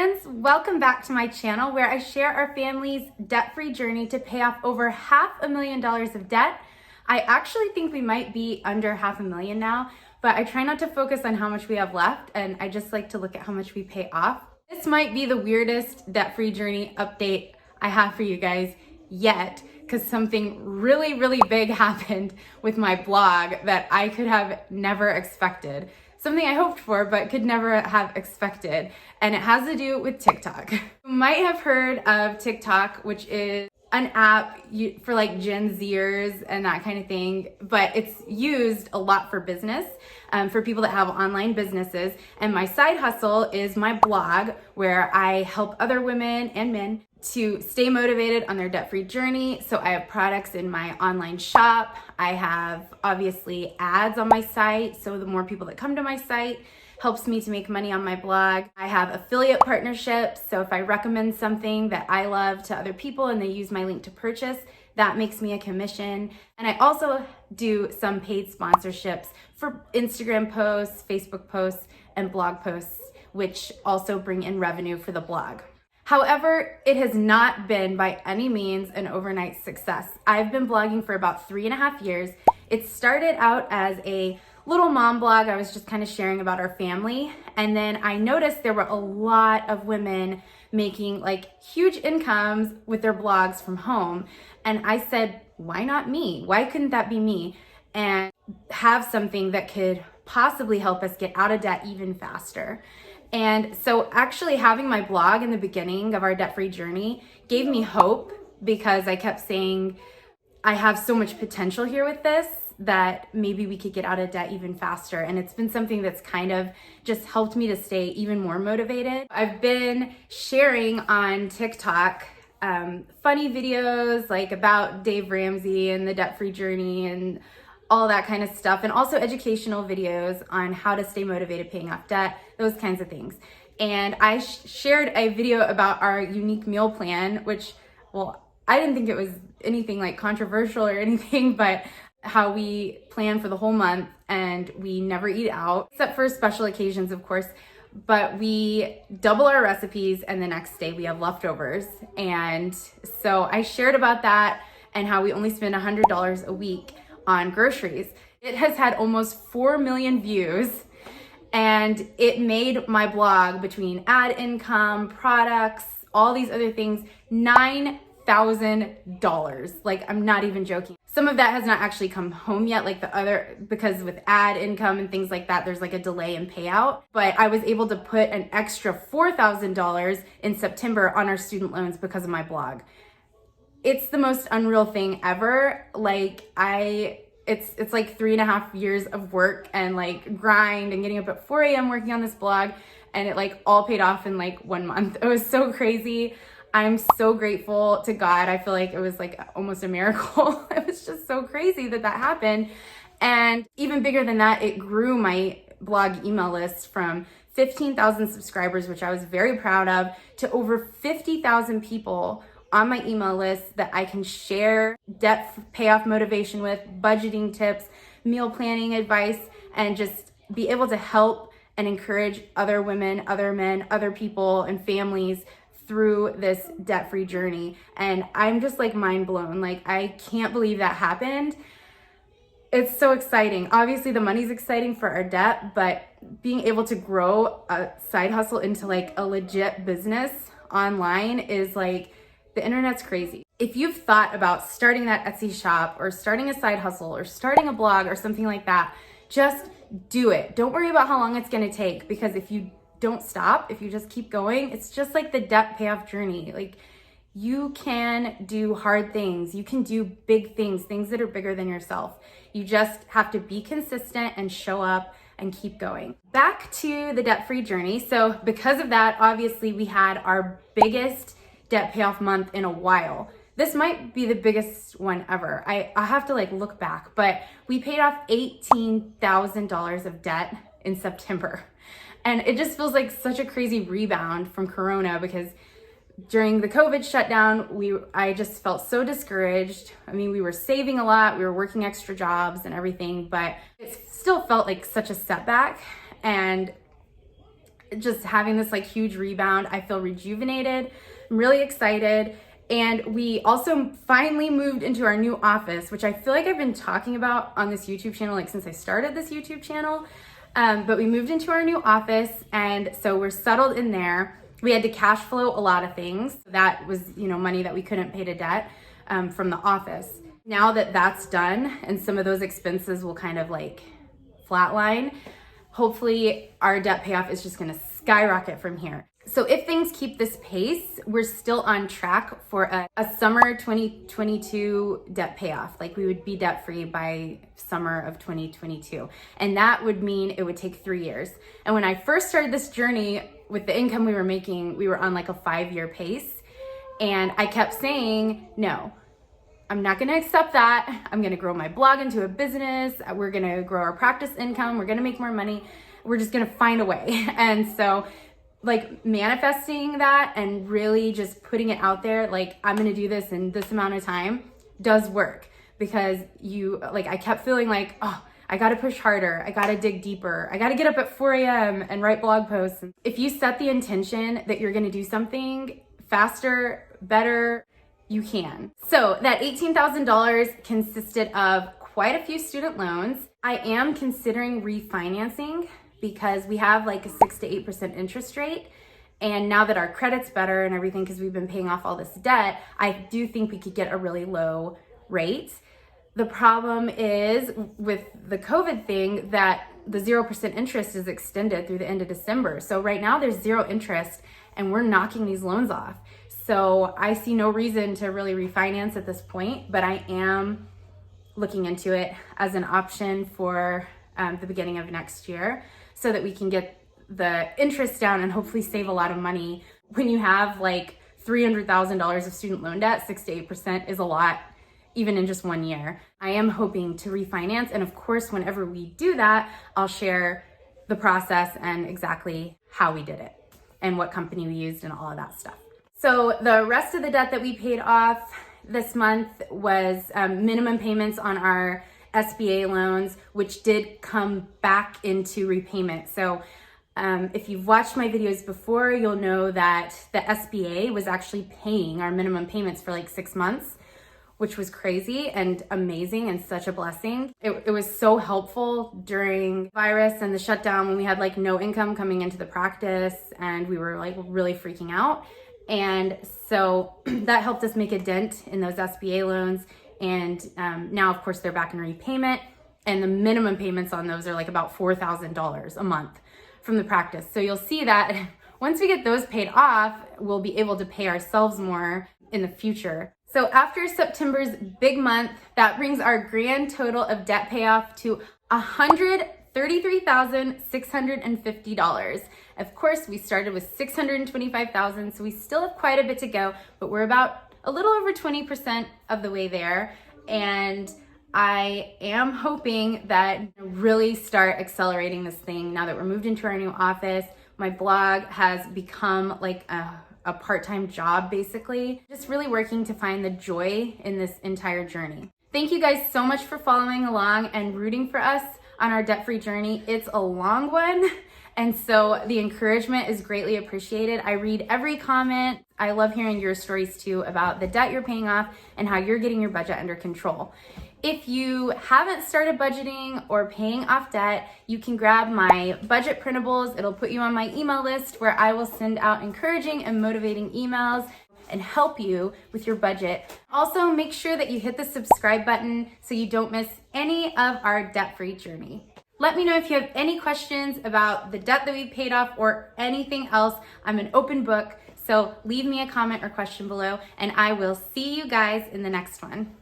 friends, welcome back to my channel where I share our family's debt-free journey to pay off over $500,000 of debt. I actually think we might be under $500,000 now, but I try not to focus on how much we have left, and I just like to look at how much we pay off. This might be the weirdest debt-free journey update I have for you guys yet, because something really big happened with my blog that I could have never expected. Something I hoped for, but could never have expected. And it has to do with TikTok. You might have heard of TikTok, which is an app for like Gen Zers and that kind of thing, but it's used a lot for business, for people that have online businesses. And my side hustle is my blog, where I help other women and men to stay motivated on their debt-free journey. So I have products in my online shop. I have obviously ads on my site. So the more people that come to my site helps me to make money on my blog. I have affiliate partnerships. So if I recommend something that I love to other people and they use my link to purchase, that makes me a commission. And I also do some paid sponsorships for Instagram posts, Facebook posts, and blog posts, which also bring in revenue for the blog. However, it has not been by any means an overnight success. I've been blogging for about 3.5 years. It started out as a little mom blog. I was just kind of sharing about our family. And then I noticed there were a lot of women making like huge incomes with their blogs from home. And I said, why not me? Why couldn't that be me? And have something that could possibly help us get out of debt even faster. And so actually having my blog in the beginning of our debt-free journey gave me hope, because I kept saying, I have so much potential here with this that maybe we could get out of debt even faster. And it's been something that's kind of just helped me to stay even more motivated. I've been sharing on TikTok funny videos like about Dave Ramsey and the debt-free journey and all that kind of stuff, and also educational videos on how to stay motivated paying off debt, those kinds of things. And I shared a video about our unique meal plan, which, well, I didn't think it was anything like controversial or anything, but how we plan for the whole month and we never eat out, except for special occasions, of course, but we double our recipes and the next day we have leftovers. And so I shared about that and how we only spend $100 a week on groceries. It has had almost 4 million views, and it made my blog, between ad income, products, all these other things, $9,000. Like, I'm not even joking. Some of that has not actually come home yet, like the other, because with ad income and things like that, there's like a delay in payout. But I was able to put an extra $4,000 in September on our student loans because of my blog. It's the most unreal thing ever. Like, it's like 3.5 years of work and like grind and getting up at 4 a.m. working on this blog, and it like all paid off in like 1 month. It was so crazy. I'm so grateful to God. I feel like it was like almost a miracle. It was just so crazy that happened. And even bigger than that, it grew my blog email list from 15,000 subscribers, which I was very proud of, to over 50,000 people on my email list that I can share debt payoff motivation with, budgeting tips, meal planning advice, and just be able to help and encourage other women, other men, other people and families through this debt-free journey. And I'm just like mind blown. Like, I can't believe that happened. It's so exciting. Obviously the money's exciting for our debt, but being able to grow a side hustle into like a legit business online is like, the internet's crazy. If you've thought about starting that Etsy shop or starting a side hustle or starting a blog or something like that, just do it. Don't worry about how long it's gonna take, because if you don't stop, if you just keep going, it's just like the debt payoff journey. Like, you can do hard things. You can do big things, things that are bigger than yourself. You just have to be consistent and show up and keep going. Back to the debt-free journey. So because of that, obviously we had our biggest debt payoff month in a while. This might be the biggest one ever. I have to like look back, but we paid off $18,000 of debt in September. And it just feels like such a crazy rebound from Corona, because during the COVID shutdown, I just felt so discouraged. I mean, we were saving a lot, we were working extra jobs and everything, but it still felt like such a setback. And just having this like huge rebound. I feel rejuvenated. I'm really excited. And we also finally moved into our new office, which I feel like I've been talking about on this YouTube channel, like since I started this YouTube channel. But we moved into our new office, and so we're settled in there. We had to cash flow a lot of things. That was, money that we couldn't pay to debt from the office. Now that that's done and some of those expenses will kind of like flatline, hopefully our debt payoff is just gonna skyrocket from here. So if things keep this pace, we're still on track for a summer 2022 debt payoff. Like we would be debt free by summer of 2022. And that would mean it would take 3 years. And when I first started this journey with the income we were making, we were on like a 5-year pace. And I kept saying, no, I'm not gonna accept that. I'm gonna grow my blog into a business. We're gonna grow our practice income. We're gonna make more money. We're just gonna find a way. And so like manifesting that and really just putting it out there, like I'm gonna do this in this amount of time, does work. Because I kept feeling like, oh, I gotta push harder, I gotta dig deeper, I gotta get up at 4 a.m. and write blog posts. If you set the intention that you're gonna do something faster, better, you can. So that $18,000 consisted of quite a few student loans. I am considering refinancing because we have like a 6 to 8% interest rate. And now that our credit's better and everything, because we've been paying off all this debt, I do think we could get a really low rate. The problem is with the COVID thing that the 0% interest is extended through the end of December. So right now there's 0 interest and we're knocking these loans off. So I see no reason to really refinance at this point, but I am looking into it as an option for the beginning of next year so that we can get the interest down and hopefully save a lot of money. When you have like $300,000 of student loan debt, 6 to 8% is a lot, even in just 1 year. I am hoping to refinance. And of course, whenever we do that, I'll share the process and exactly how we did it and what company we used and all of that stuff. So the rest of the debt that we paid off this month was minimum payments on our SBA loans, which did come back into repayment. So if you've watched my videos before, you'll know that the SBA was actually paying our minimum payments for like 6 months, which was crazy and amazing and such a blessing. It was so helpful during virus and the shutdown when we had like no income coming into the practice and we were like really freaking out. And so that helped us make a dent in those SBA loans. And now, of course, they're back in repayment. And the minimum payments on those are like about $4,000 a month from the practice. So you'll see that once we get those paid off, we'll be able to pay ourselves more in the future. So after September's big month, that brings our grand total of debt payoff to $133,650. Of course, we started with $625,000, so we still have quite a bit to go, but we're about a little over 20% of the way there. And I am hoping that really start accelerating this thing now that we're moved into our new office. My blog has become like a part-time job, basically. Just really working to find the joy in this entire journey. Thank you guys so much for following along and rooting for us on our debt-free journey. It's a long one, and so the encouragement is greatly appreciated. I read every comment. I love hearing your stories too about the debt you're paying off and how you're getting your budget under control. If you haven't started budgeting or paying off debt, you can grab my budget printables. It'll put you on my email list where I will send out encouraging and motivating emails and help you with your budget. Also, make sure that you hit the subscribe button so you don't miss any of our debt-free journey. Let me know if you have any questions about the debt that we paid off or anything else. I'm an open book, so leave me a comment or question below, and I will see you guys in the next one.